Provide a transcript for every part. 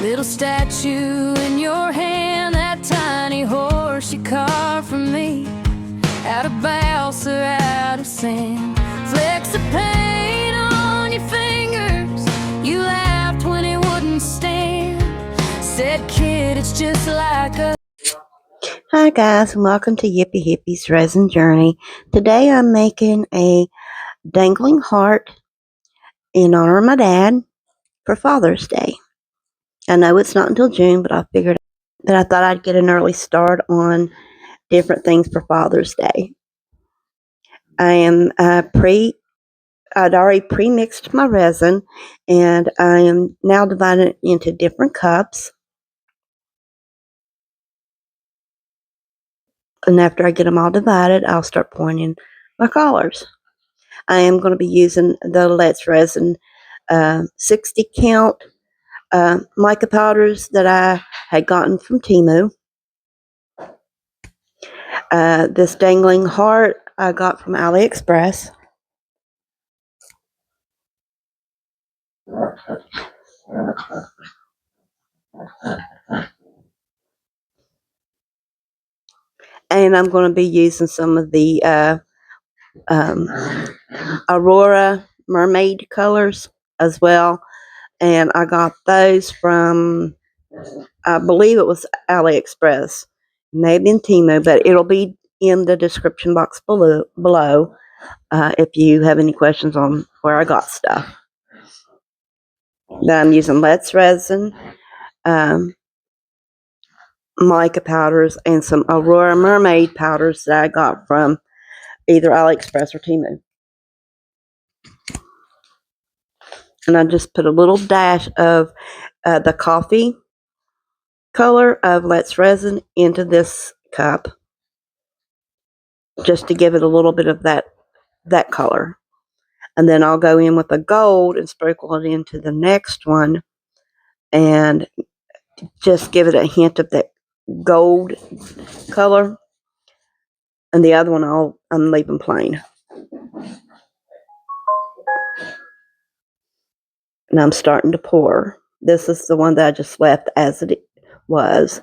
Little statue in your hand, that tiny horse you carved for me, out of balsa, out of sand, flecks of paint on your fingers. You laughed when it wouldn't stand, said, kid, it's just like a... Hi guys, and welcome to Yippiehippieresinjourney. Today I'm making a dangling heart in honor of my dad for Father's Day. I know it's not until June, but I figured that I thought I'd get an early start on different things for Father's Day. I am I'd already pre-mixed my resin, and I am now dividing it into different cups. And after I get them all divided, I'll start pouring in my colors. I am going to be using the Let's Resin 60 count mica powders that I had gotten from Temu. This dangling heart I got from AliExpress. And I'm going to be using some of the Aurora mermaid colors as well. And I got those from, I believe it was AliExpress. Maybe in Temu, but it'll be in the description box below if you have any questions on where I got stuff. Then I'm using Let's Resin, mica powders, and some Aurora mermaid powders that I got from either AliExpress or Temu. And I just put a little dash of the coffee color of Let's Resin into this cup, just to give it a little bit of that color. And then I'll go in with the gold and sprinkle it into the next one and just give it a hint of that gold color. And the other one I'm leaving plain. And I'm starting to pour. This is the one that I just left as it was.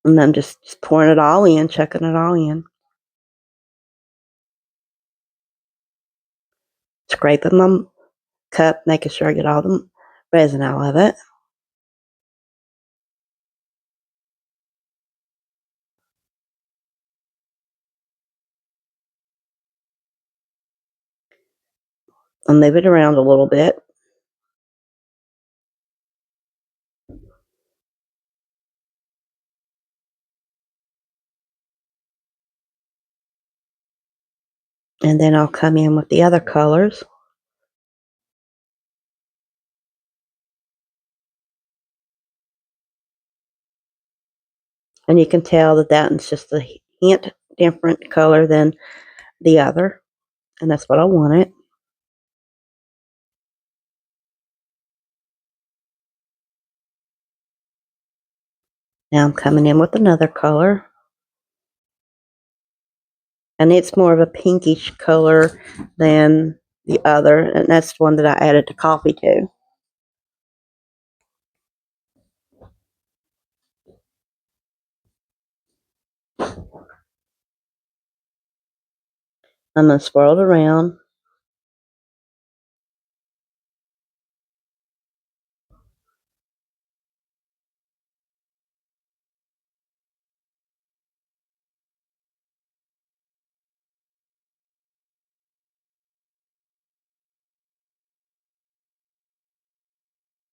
And I'm just pouring it all in, chucking it all in. Scraping my cup, making sure I get all the resin out of it. I'll move it around a little bit. And then I'll come in with the other colors. And you can tell that that's just a hint different color than the other. And that's what I wanted. Now I'm coming in with another color. And it's more of a pinkish color than the other. And that's the one that I added the coffee to. I'm going to swirl it around.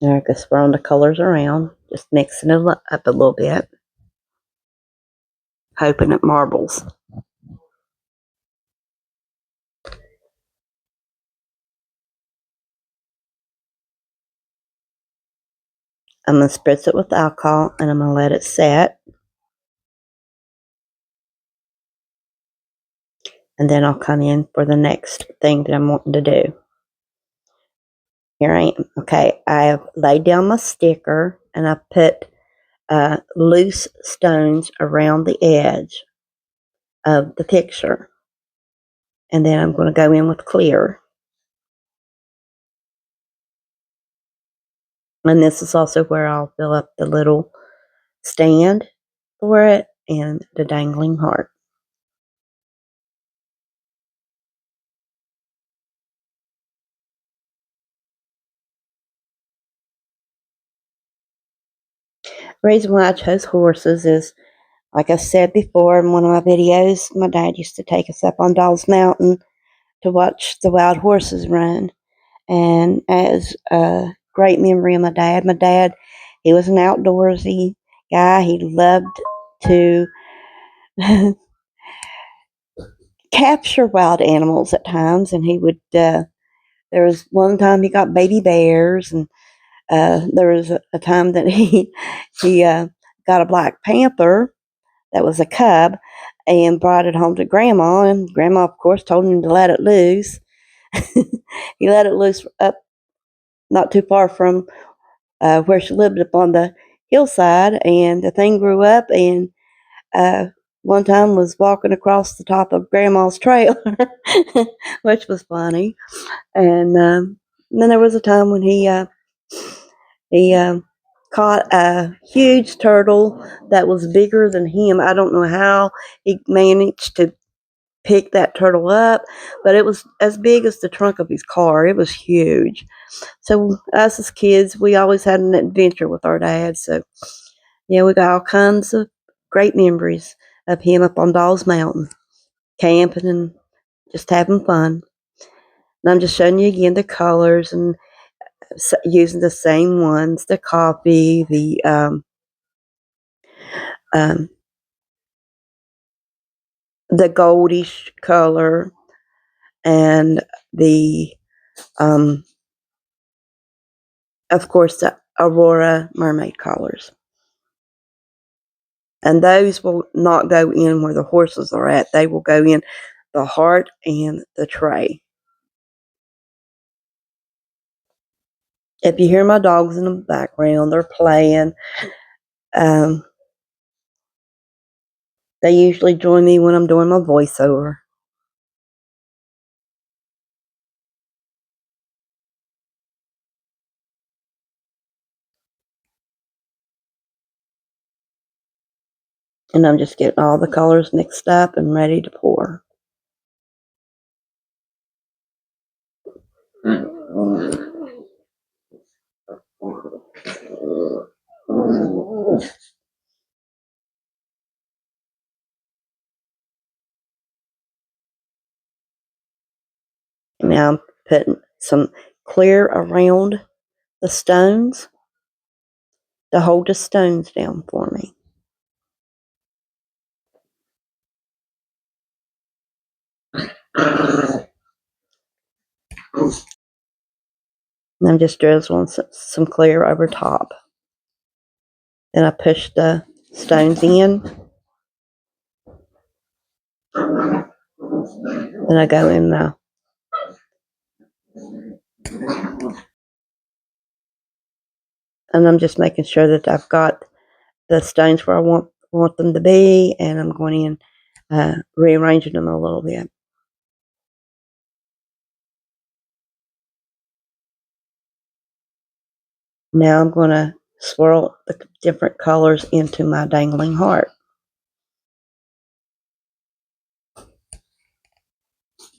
Now I can swirl the colors around, just mixing it up a little bit, hoping it marbles. I'm going to spritz it with alcohol and I'm going to let it set. And then I'll come in for the next thing that I'm wanting to do. Here I am. Okay, I have laid down my sticker and I put loose stones around the edge of the picture. And then I'm going to go in with clear. And this is also where I'll fill up the little stand for it and the dangling heart. The reason why I chose horses is, like I said before in one of my videos, my dad used to take us up on Dolls Mountain to watch the wild horses run. And as a great memory of my dad, he was an outdoorsy guy. He loved to capture wild animals at times, and he would. There was one time he got baby bears, and there was a time that he got a black panther that was a cub, and brought it home to Grandma, and Grandma, of course, told him to let it loose. He let it loose up not too far from where she lived up on the hillside, and the thing grew up and uh, one time was walking across the top of Grandma's trailer, which was funny. And then there was a time when he caught a huge turtle that was bigger than him. I don't know how he managed to pick that turtle up, but it was as big as the trunk of his car. It was huge. So us as kids, we always had an adventure with our dad. So yeah, we got all kinds of great memories of him up on Dolls Mountain, camping and just having fun. And I'm just showing you again the colors and using the same ones: the coffee, um, the goldish color, and the of course the Aurora mermaid colors. And those will not go in where the horses are at. They will go in the heart and the tray. If you hear my dogs in the background, they're playing. Um, they usually join me when I'm doing my voiceover. And I'm just getting all the colors mixed up and ready to pour. Now I'm putting some clear around the stones to hold the stones down for me. And I'm just drizzling some clear over top. Then I push the stones in. Then I go in the and I'm just making sure that I've got the stones where I want them to be, and I'm going in rearranging them a little bit. Now I'm going to swirl the different colors into my dangling heart.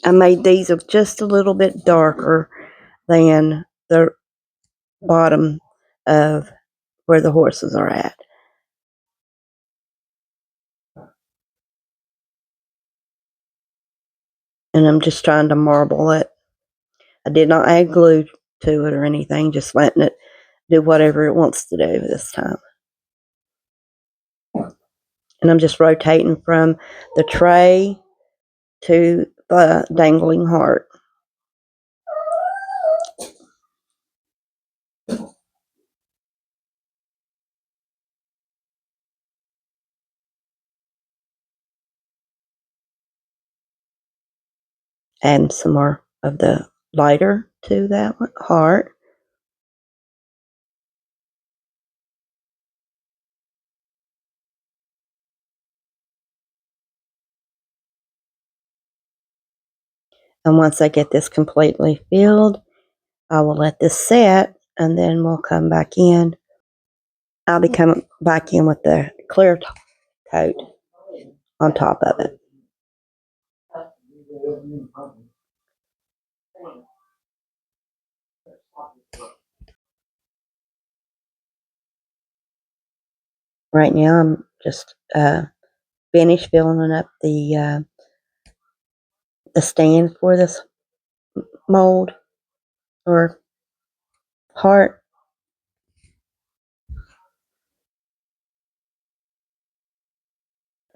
I made these just a little bit darker than the bottom of where the horses are at. And I'm just trying to marble it. I did not add glue to it or anything, just letting it do whatever it wants to do this time. And I'm just rotating from the tray to the dangling heart. Add some more of the lighter to that heart. And once I get this completely filled, I will let this set and then we'll come back in. I'll be coming back in with the clear coat on top of it. Right now I'm just finished filling up the stand for this mold or heart.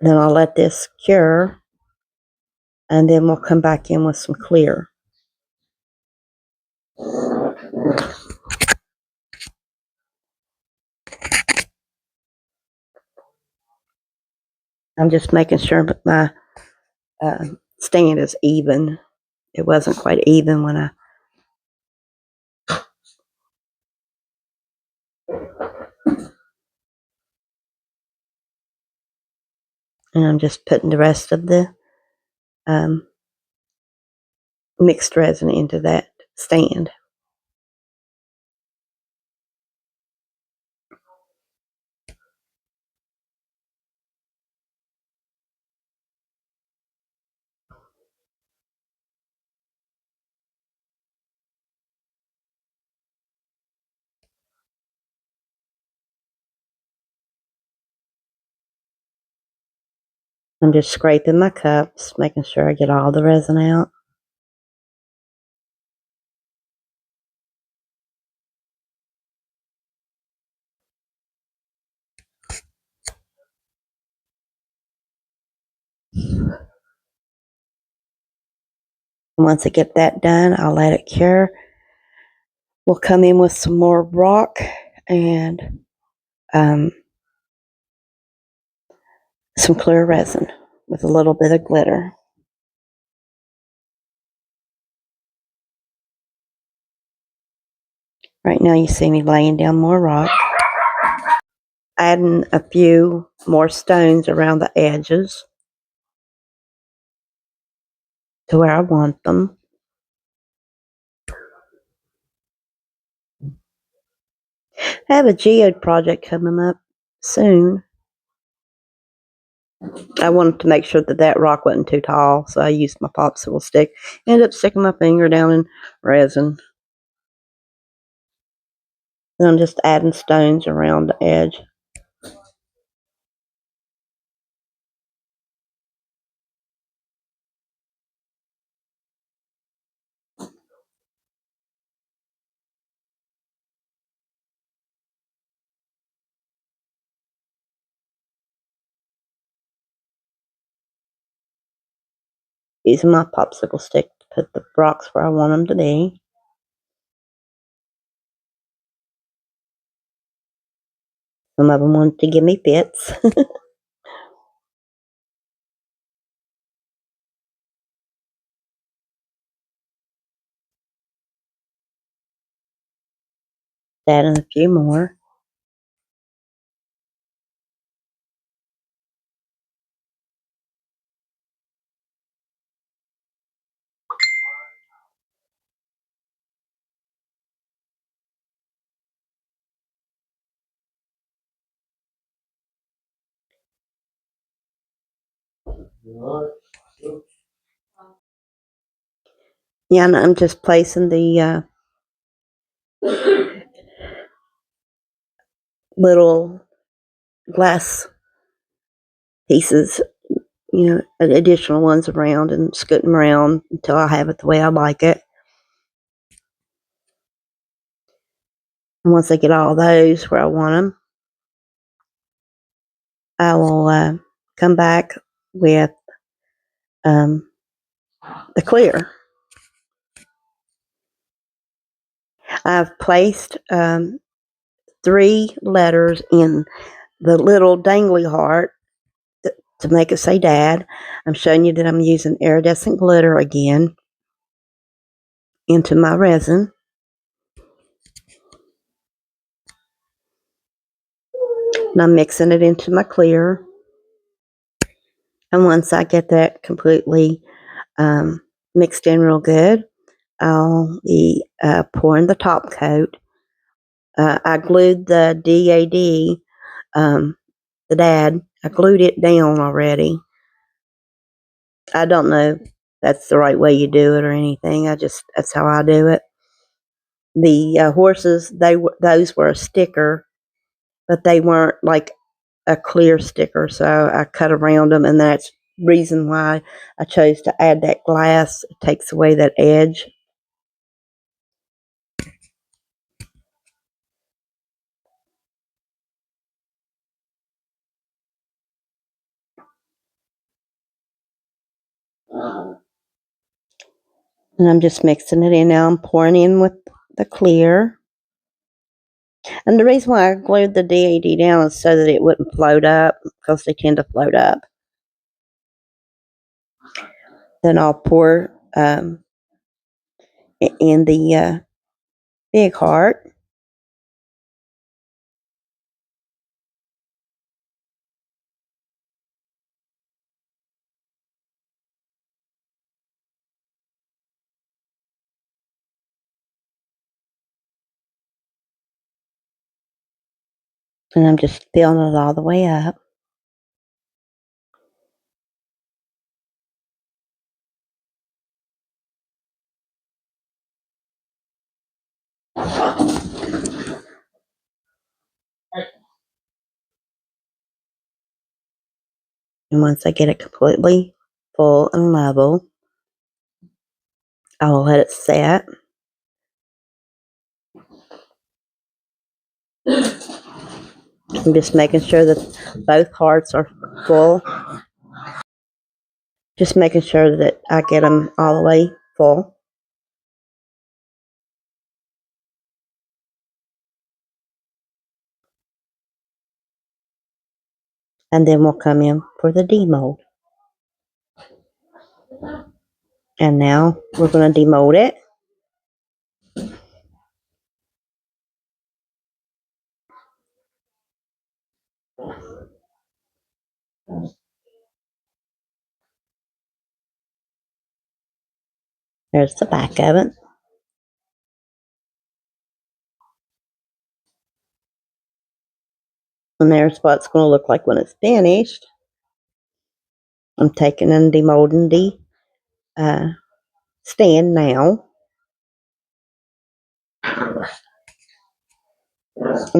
Then I'll let this cure, and then we'll come back in with some clear. I'm just making sure that my stand is even. It wasn't quite even when I... And I'm just putting the rest of the mixed resin into that stand. I'm just scraping my cups, making sure I get all the resin out. Once I get that done, I'll let it cure. We'll come in with some more rock and some clear resin with a little bit of glitter. Right now you see me laying down more rock, adding a few more stones around the edges to where I want them. I have a geode project coming up soon. I wanted to make sure that that rock wasn't too tall, so I used my popsicle stick. Ended up sticking my finger down in resin. Then I'm just adding stones around the edge. Using my popsicle stick to put the rocks where I want them to be. Some of them wanted to give me fits. Adding a few more. Yeah, and I'm just placing the little glass pieces, additional ones around and scooting them around until I have it the way I like it. And once I get all those where I want them, I will come back with the clear. I've placed 3 letters in the little dangly heart to make it say Dad. I'm showing you that I'm using iridescent glitter again into my resin. And I'm mixing it into my clear. And once I get that completely mixed in real good, I'll be pouring the top coat I glued the DAD, the dad. I glued it down already. I don't know if that's the right way you do it or anything. That's how I do it. The horses, those were a sticker, but they weren't like a clear sticker, so I cut around them, and that's reason why I chose to add that glass. It takes away that edge. And I'm just mixing it in now. I'm pouring in with the clear. And the reason why I glued the DAD down is so that it wouldn't float up, because they tend to float up. Then I'll pour in the big heart. And I'm just filling it all the way up. And once I get it completely full and level, I will let it set. I'm just making sure that both hearts are full. Just making sure that I get them all the way full. And then we'll come in for the demold. And now we're going to demold it. There's the back of it. And there's what it's going to look like when it's finished. I'm taking and demolding the stand now. I'm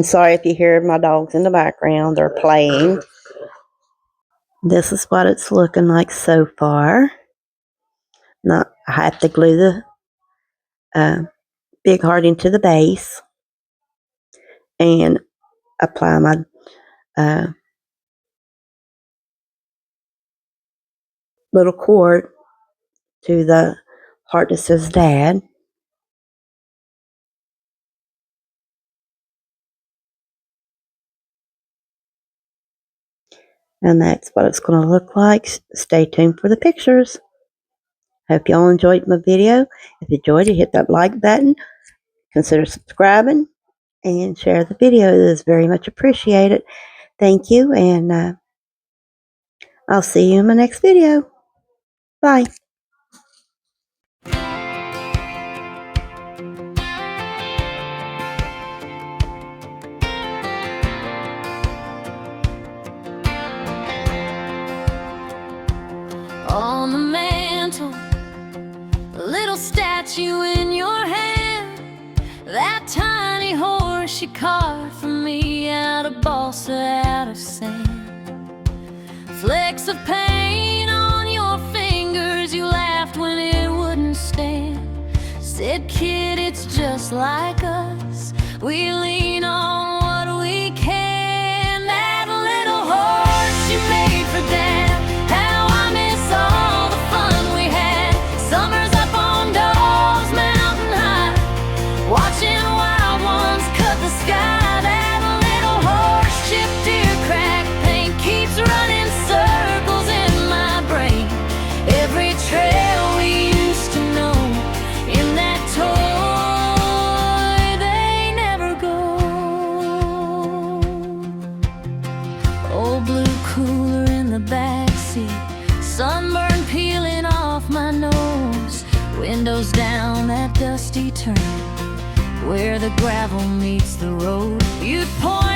sorry if you hear my dogs in the background. They're playing. This is what it's looking like so far. Now I have to glue the big heart into the base and apply my little cord to the heart that says Dad. And that's what it's going to look like. Stay tuned for the pictures. Hope y'all enjoyed my video. If you enjoyed it, hit that like button. Consider subscribing and share the video. It is very much appreciated. Thank you, and I'll see you in my next video. Bye. On the mantle, a little statue in your hand, that tiny horse she carved for me out of balsa, out of sand. Flecks of paint on your fingers, you laughed when it wouldn't stand. Said, kid, it's just like us, we lean on what we can. That little horse you made for Dad, how I miss all the fun we had. Summers up on Dove's Mountain High, watching wild ones cut the sky. That little horse chipped deer crack paint keeps running circles in my brain. Every trail we used to know in that toy, they never go. where the gravel meets the road. You'd point